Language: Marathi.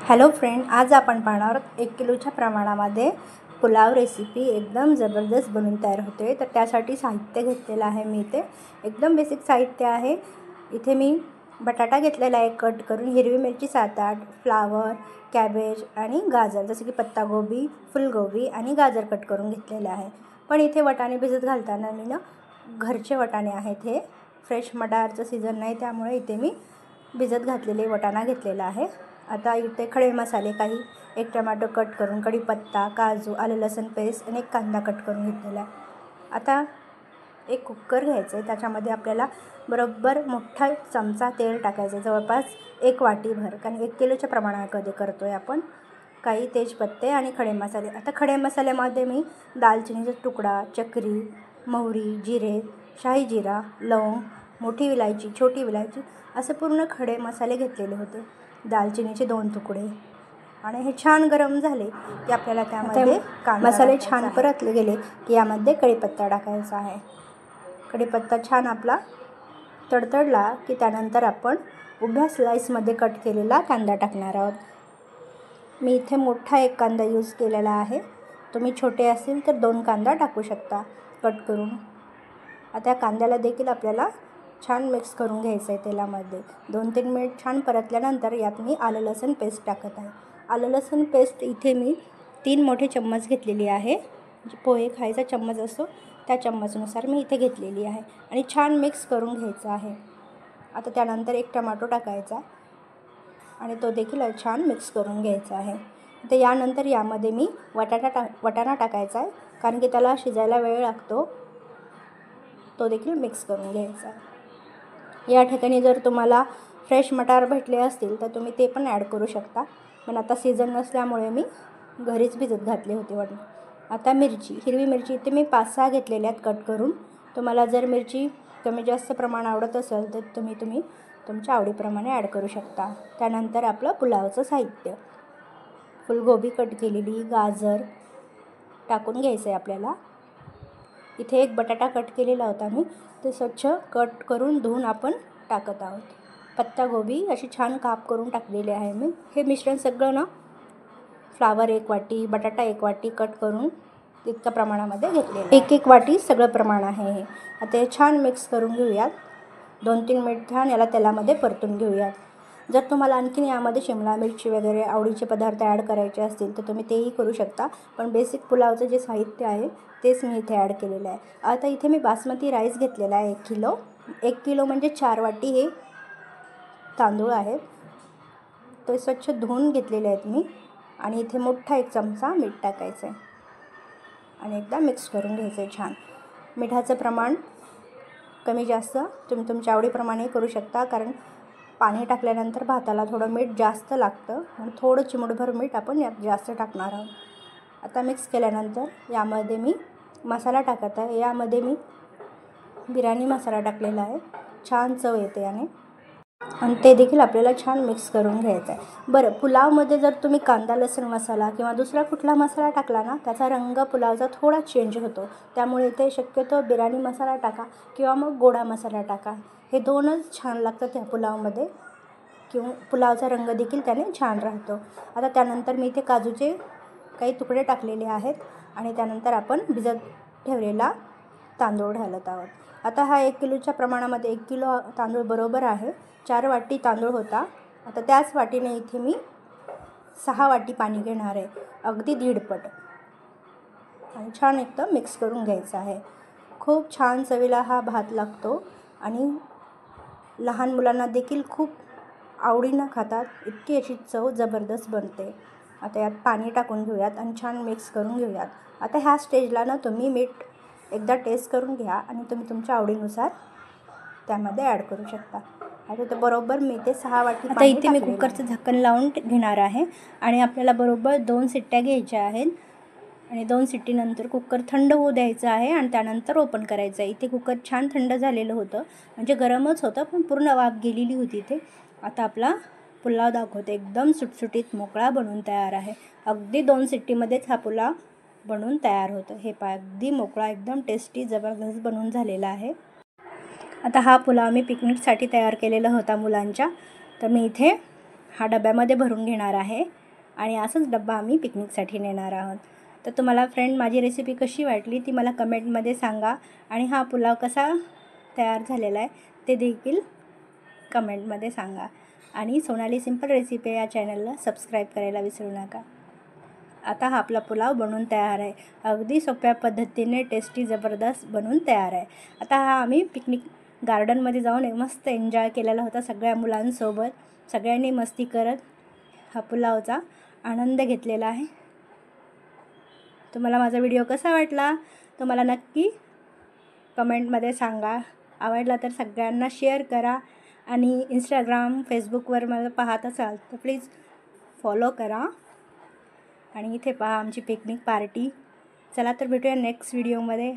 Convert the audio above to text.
हॅलो फ्रेंड, आज आपण पाहणार आहोत 1 किलोच्या प्रमाणामध्ये पुलाव रेसिपी एकदम ज़बरदस्त बनून तयार होते। तर त्यासाठी साहित्य घेतलेलं आहे मी इथे एकदम बेसिक साहित्य आहे। इथे मी बटाटा घेतलेला आहे कट करून, हिरवी मिरची 7-8, फ्लावर, कॅबेज आणि गाजर जसे की पत्तागोबी, फुलगोबी आणि गाजर कट करून घेतलेले आहे। पण इथे वाटाणे भिजत घालताना मी घरचे वाटाणे आहेत, हे फ्रेश मटारचं सीझन नाही त्यामुळे इथे मी भिजत घातलेले वाटाणा घेतलेला आहे। आता इथे खडे मसाले काही, एक टोमॅटो कट करून, कढीपत्ता, काजू, आलं लसूण पेस्ट आणि एक कांदा कट करून घेतलेला आहे। आता एक कुकर घ्यायचं आहे, त्याच्यामध्ये आपल्याला बरोबर मोठा चमचा तेल टाकायचं, जवळपास 1 वाटीभर, कारण 1 किलोच्या प्रमाणामध्ये करतो आहे आपण। काही तेजपत्ते आणि खडे मसाले। आता खडे मसाल्यामध्ये मी दालचिनीचा तुकडा, चक्री, मोहरी, जिरे, शाही जिरा, लवंग, मोठी विलायची, छोटी विलायची असे पूर्ण खडे मसाले घेतलेले होते। दालचिनीचे 2 तुकडे आणि हे छान गरम झाले की आपल्याला त्यामध्ये मसाले छान परतले गेले की यामध्ये कढीपत्ता टाकायचा आहे। कढीपत्ता छान आपला तडतडला की त्यानंतर आपण उभ्या स्लाइसमध्ये कट केलेला कांदा टाकणार आहोत। मी इथे मोठा 1 कांदा यूज केलेला आहे, तुम्ही छोटे असेल तर 2 कांदा टाकू शकता कट करून। आता कांद्याला देखील आपल्याला छान मिक्स करून घ्यायचं आहे तेलामध्ये। 2-3 मिनिट छान परतल्यानंतर यात मी आलं लसूण पेस्ट टाकत आहे। आलं लसूण पेस्ट इथे मी 3 मोठे चम्मच घेतलेली आहे, पोहे खायचा चम्मच असतो त्या चम्मचनुसार मी इथे घेतलेली आहे आणि छान मिक्स करून घ्यायचं आहे। आता त्यानंतर 1 टोमॅटो टाकायचा आणि तो देखील छान मिक्स करून घ्यायचा आहे। तर यानंतर यामध्ये मी वाटाणा टाकायचा आहे, कारण की त्याला शिजायला वेळ लागतो, तो देखील मिक्स करून घ्यायचा आहे। या ठिकाणी जर तुम्हाला फ्रेश मटार भेटले असतील तर तुम्ही ते पण ॲड करू शकता, पण आता सीझन नसल्यामुळे मी घरीच भिजत घातले होते वाटाणे। आता मिरची, हिरवी मिरची इथे मी 5-6 घेतलेल्या आहेत कट करून। तुम्हाला जर मिरची कमी जास्त प्रमाण आवडत असेल तर तुम्ही तुमच्या आवडीप्रमाणे ॲड करू शकता। त्यानंतर आपलं पुलावचं साहित्य, फुलगोबी कट केलेली, गाजर टाकून घ्यायचं आहे आपल्याला। इथे 1 बटाटा कट केलेला होता मी, ते स्वच्छ कट करून धुवून आपण टाकत आहोत। पत्तागोबी अशी छान काप करून टाकलेले आहे मी। हे मिश्रण सगळं फ्लावर 1 वाटी, बटाटा 1 वाटी कट करून इतक्या प्रमाणामध्ये घेतलेलं, 1-1 वाटी सगळं प्रमाण आहे हे। आता हे छान मिक्स करून घेऊयात, 2-3 मिनिट छान याला तेलामध्ये परतून घेऊयात। जर तुम्हाला आणखीन यामध्ये शिमला मिरची वगैरे आवडीचे पदार्थ ॲड करायचे असतील तर तुम्ही तेही करू शकता, पण बेसिक पुलावचं जे साहित्य आहे तेच मी इथे ॲड केलेलं आहे। आता इथे मी बासमती राईस घेतलेला आहे 1 किलो। 1 किलो म्हणजे 4 वाटी हे तांदूळ आहेत, ते स्वच्छ धुवून घेतलेले आहेत मी। आणि इथे मोठा 1 चमचा मीठ टाकायचं आहे आणि एकदा मिक्स करून घ्यायचं आहे छान। मिठाचं प्रमाण कमी जास्त तुम्ही तुमच्या आवडीप्रमाणे करू शकता, कारण पाणी टाकल्यानंतर भाताला थोडं मीठ जास्त लागतं आणि थोडं चिमूटभर मीठ आपण यात जास्त टाकणार आहोत। आता मिक्स केल्यानंतर यामध्ये मी मसाला टाकत आहे, यामध्ये मी बिर्याणी मसाला टाकलेला आहे, छान चव येते याने, आणि ते देखील आपल्याला छान मिक्स करून घ्यायचं आहे। बरं, पुलावमध्ये जर तुम्ही कांदा लसूण मसाला किंवा दुसरा कुठला मसाला टाकला ना, त्याचा रंग पुलावचा थोडा चेंज होतो, त्यामुळे इथे शक्यतो बिर्याणी मसाला टाका किंवा मग गोडा मसाला टाका, हे 2च छान लागतात त्या पुलावमध्ये, किंवा पुलावचा रंग देखील त्याने छान राहतो। आता त्यानंतर मी इथे काजूचे काही तुकडे टाकलेले आहेत आणि त्यानंतर आपण भिजत ठेवलेला तांदूळ घालत आहोत। आता हा 1 किलोच्या प्रमाणामध्ये 1 किलो तांदूळ बरोबर आहे, 4 वाटी तांदूळ होता। आता त्याच वाटीने इथे मी 6 वाटी पाणी घेणार आहे, अगदी 1.5 पट, आणि छान एकदम मिक्स करून घ्यायचं आहे। खूप छान चवीला हा भात लागतो आणि लहान मुलांना देखील खूप आवडीनं खातात, इतकी अशी चव जबरदस्त बनते। आता यात पाणी टाकून घेऊयात आणि छान मिक्स करून घेऊयात। आता ह्या स्टेजला तुम्ही मीठ एकदा टेस्ट करून घ्या आणि तुम्ही तुमच्या आवडीनुसार त्यामध्ये ॲड करू शकता। आता ते बरोबर मी ते 6 वाटी आता इथे मी कुकरचं झाकण लावून घेणार आहे आणि आपल्याला बरोबर 2 शिट्ट्या घ्यायच्या आहेत आणि 2 शिट्टीनंतर कुकर थंड होऊ द्यायचं आहे आणि त्यानंतर ओपन करायचं आहे। इथे कुकर छान थंड झालेलं होतं, म्हणजे गरमच होतं पण पूर्ण वाफ गेलेली होती इथे। आता आपला पुलाव दाखवते, एकदम सुटसुटीत मोकळा बनून तयार आहे, अगदी 2 शिट्टीमध्येच हा पुलाव बनून तयार होतं। हे पहा, अगदी मोकळा, एकदम टेस्टी जबरदस्त बनून झालेला आहे। आता हा पुलाव मी पिकनिकसाठी तयार केलेला होता मुलांच्या, तर मी इथे हा डब्यामध्ये भरून घेणार आहे आणि असंच डब्बा आम्ही पिकनिकसाठी नेणार आहोत. तर तुम्हाला फ्रेंड माझी रेसिपी कशी वाटली ती मला कमेंटमध्ये सांगा आणि हा पुलाव कसा तयार झालेला आहे ते देखील कमेंटमध्ये सांगा. आणि सोनाली सिंपल रेसिपी या चॅनलला सबस्क्राईब करायला विसरू नका. आता हा आपला पुलाव बनवून तयार आहे. अगदी सोप्या पद्धतीने टेस्टी जबरदस्त बनवून तयार आहे. आता हा आम्ही पिकनिक गार्डनमध्ये जाऊन मस्त एन्जॉय केलेला होता सगळ्या मुलांसोबत. सगळ्यांनी मस्ती करत हा पुलावचा आनंद घेतलेला आहे. तुम्हाला माझा व्हिडिओ कसा वाटला तो मला नक्की कमेंटमध्ये सांगा. आवडला तर सगळ्यांना शेअर करा आणि इंस्टाग्राम फेसबुकवर मला पाहत असाल तर प्लीज फॉलो करा. आणि इथे पहा आमची पिकनिक पार्टी. चला तर भेटूया नेक्स्ट व्हिडिओमध्ये.